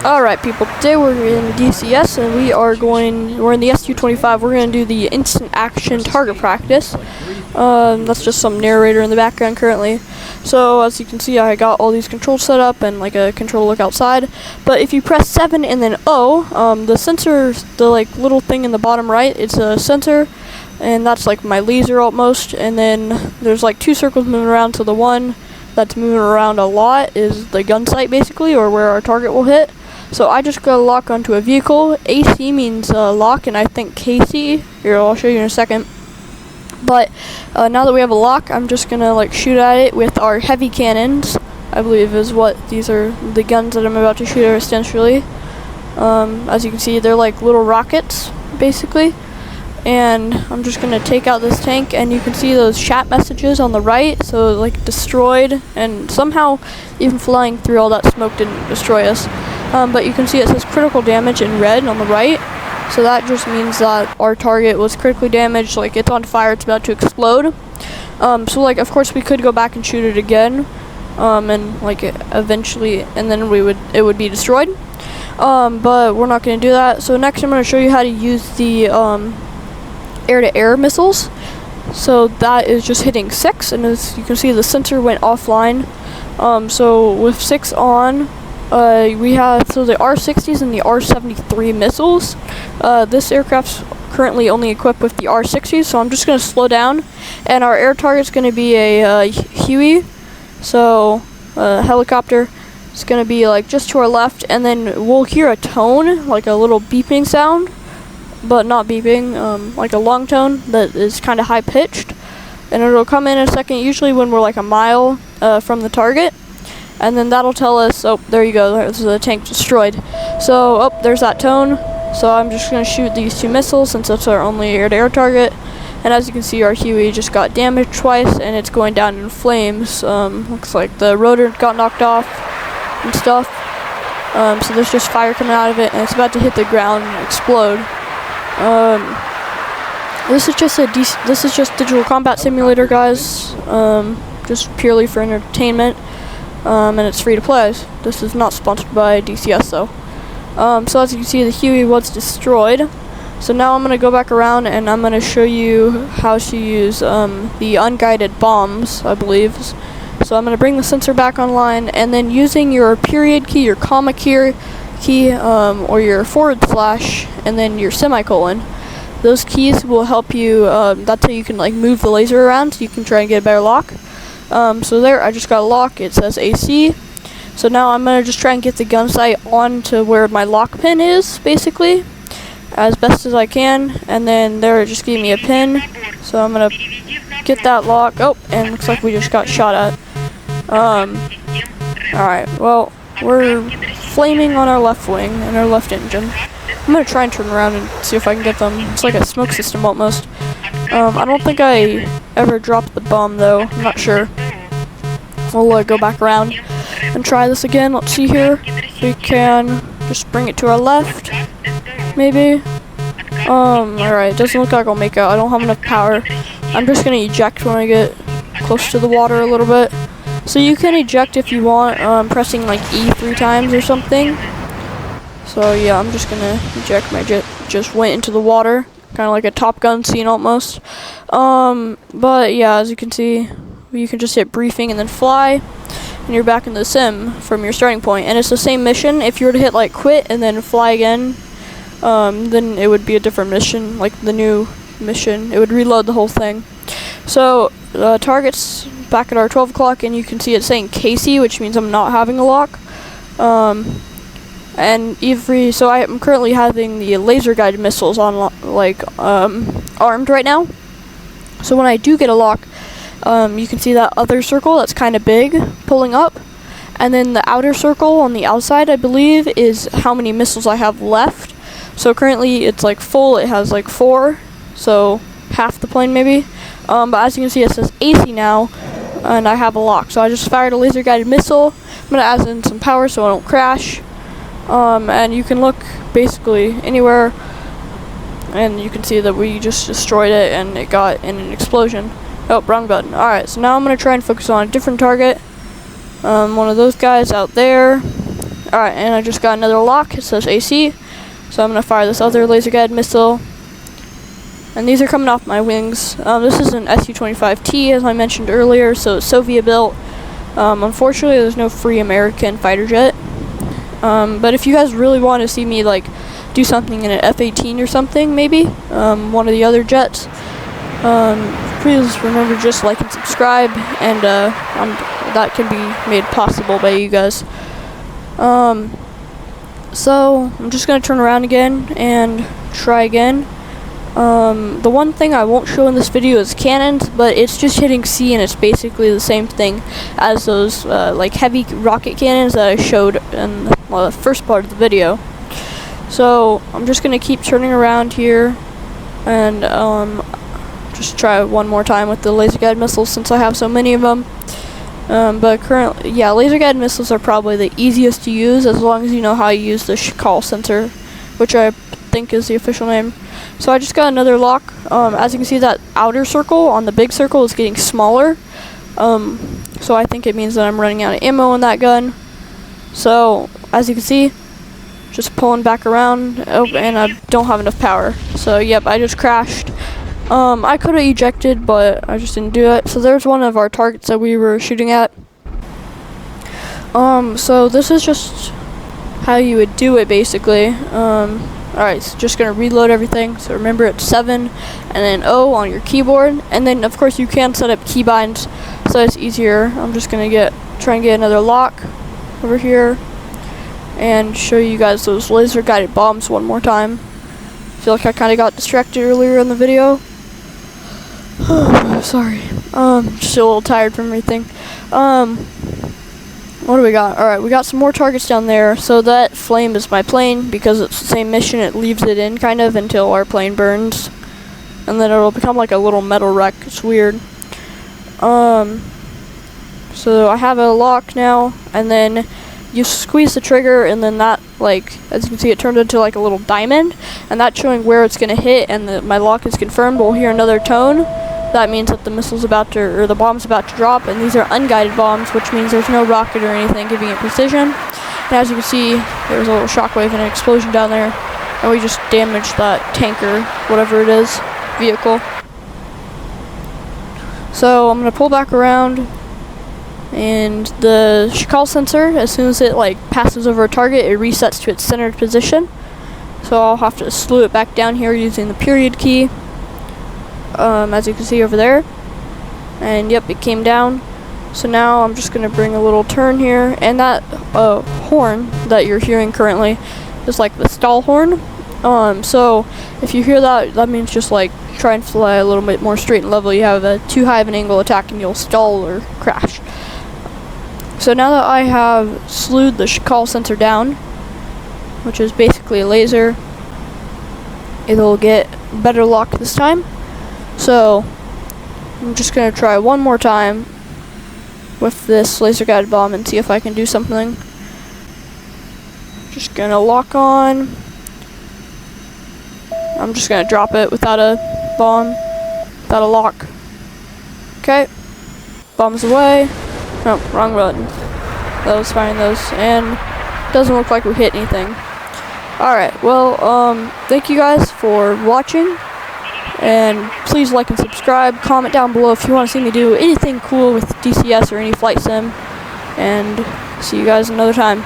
Alright people, today we're in DCS and we're in the SU-25. We're going to do the instant action target practice. That's just some narrator in the background currently. So as you can see, I got all these controls set up and like a control to look outside. But if you press 7 and then O, the sensor, the like little thing in the bottom right, it's a sensor. And that's like my laser almost. And then there's like two circles moving around, so the one that's moving around a lot is the gun sight basically, or where our target will hit. So I just got to lock onto a vehicle. AC means lock, and I think KC. Here, I'll show you in a second. But now that we have a lock, I'm just gonna like shoot at it with our heavy cannons. I believe is what these are, the guns that I'm about to shoot at essentially. As you can see, they're like little rockets basically. And I'm just gonna take out this tank, and you can see those chat messages on the right. So like destroyed, and somehow even flying through all that smoke didn't destroy us. But you can see it says critical damage in red on the right. So that just means that our target was critically damaged, like it's on fire, it's about to explode. So like of course we could go back and shoot it again, and like eventually, and then it would be destroyed. But we're not going to do that. So next I'm going to show you how to use the air-to-air missiles. So that is just hitting 6, and as you can see the sensor went offline. So with 6 on, we have the R-60s and the R-73 missiles. This aircraft's currently only equipped with the R-60s, so I'm just going to slow down. And our air target's going to be a Huey, so a helicopter. It's going to be like just to our left, and then we'll hear a tone, like a little beeping sound, but not beeping, like a long tone that is kind of high-pitched. And it'll come in a second, usually when we're like a mile from the target. And then that'll tell us, oh, there you go, there's the tank destroyed. So, oh, there's that tone. So I'm just going to shoot these 2 missiles since that's our only air-to-air target. And as you can see, our Huey just got damaged twice, and it's going down in flames. Looks like the rotor got knocked off and stuff. So there's just fire coming out of it, and it's about to hit the ground and explode. This is just Digital Combat Simulator, guys. Just purely for entertainment. And it's free to play. This is not sponsored by DCS though. So as you can see, the Huey was destroyed. So now I'm going to go back around and I'm going to show you how to use the unguided bombs, I believe. So I'm going to bring the sensor back online, and then using your period key, your comma key, or your / and then your semicolon. Those keys will help you, that's how you can like move the laser around, so you can try and get a better lock. So there, I just got a lock, it says AC. So now I'm going to just try and get the gun sight onto where my lock pin is, basically, as best as I can. And then there, it just gave me a pin. So I'm going to get that lock. Oh, and looks like we just got shot at. Alright, well, we're flaming on our left wing and our left engine. I'm going to try and turn around and see if I can get them. It's like a smoke system almost. I don't think I ever dropped the bomb though, I'm not sure. We'll go back around and try this again. Let's see here. We can just bring it to our left, maybe. Alright, doesn't look like I'll make it. I don't have enough power. I'm just going to eject when I get close to the water a little bit. So you can eject if you want, pressing like E 3 times or something. So yeah, I'm just going to eject. My jet just went into the water. Kind of like a Top Gun scene almost. But yeah, as you can see, you can just hit briefing and then fly, and you're back in the sim from your starting point. And it's the same mission. If you were to hit like quit and then fly again, then it would be a different mission, like the new mission. It would reload the whole thing. So target's back at our 12 o'clock, and you can see it saying Casey, which means I'm not having a lock. And so I'm currently having the laser guided missiles on, like, armed right now. So when I do get a lock, you can see that other circle that's kind of big pulling up, and then the outer circle on the outside, I believe, is how many missiles I have left. So currently it's like full. It has like 4, so half the plane maybe. But as you can see, it says AC now, and I have a lock. So I just fired a laser guided missile. I'm gonna add in some power so I don't crash. And you can look basically anywhere, and you can see that we just destroyed it, and it got in an explosion. Oh, wrong button. Alright, so now I'm going to try and focus on a different target. One of those guys out there. Alright, and I just got another lock. It says AC. So I'm going to fire this other laser guided missile. And these are coming off my wings. This is an SU-25T, as I mentioned earlier, so it's Soviet built. Unfortunately, there's no free American fighter jet. But if you guys really want to see me like do something in an F-18 or something, maybe one of the other jets, please remember just like and subscribe, and that can be made possible by you guys. So I'm just gonna turn around again and try again. The one thing I won't show in this video is cannons, but it's just hitting C, and it's basically the same thing as those like heavy rocket cannons that I showed in the first part of the video. So I'm just gonna keep turning around here and just try one more time with the laser guided missiles since I have so many of them. But currently, yeah, laser guided missiles are probably the easiest to use as long as you know how to use the call sensor, which I think is the official name. So I just got another lock. As you can see, that outer circle on the big circle is getting smaller. So I think it means that I'm running out of ammo in that gun. So as you can see, just pulling back around, and I don't have enough power. So yep, I just crashed. I could have ejected, but I just didn't do it. So there's one of our targets that we were shooting at. So this is just how you would do it basically. Alright, so just gonna reload everything. So remember, it's 7 and then O on your keyboard, and then of course you can set up keybinds so it's easier. I'm just gonna try and get another lock over here and show you guys those laser guided bombs one more time. I feel like I kind of got distracted earlier in the video. Sorry. Just a little tired from everything. What do we got? Alright, we got some more targets down there. So that flame is my plane, because it's the same mission. It leaves it in kind of until our plane burns, and then it'll become like a little metal wreck. It's weird. So I have a lock now, and then you squeeze the trigger, and then that, like, as you can see, it turned into like a little diamond, and that's showing where it's gonna hit, and my lock is confirmed. We'll hear another tone. That means that the missile's about to, or the bomb's about to drop, and these are unguided bombs, which means there's no rocket or anything giving it precision. And as you can see, there's a little shockwave and an explosion down there, and we just damaged that tanker, whatever it is, vehicle. So I'm gonna pull back around, and the call sensor, as soon as it like passes over a target, it resets to its centered position. So I'll have to slow it back down here using the period key. As you can see over there, and yep, it came down. So now I'm just gonna bring a little turn here, and that horn that you're hearing currently is like the stall horn. So if you hear that, that means just like try and fly a little bit more straight and level. You have a too high of an angle attack and you'll stall or crash. So now that I have slewed the call sensor down, which is basically a laser, it'll get better lock this time. So I'm just gonna try one more time with this laser guided bomb and see if I can do something. Just gonna lock on. I'm just gonna drop it without a bomb, without a lock. Okay, bombs away. No, wrong button. That was firing those, and doesn't look like we hit anything. Alright, well, thank you guys for watching. And please like and subscribe. Comment down below if you want to see me do anything cool with DCS or any flight sim. And see you guys another time.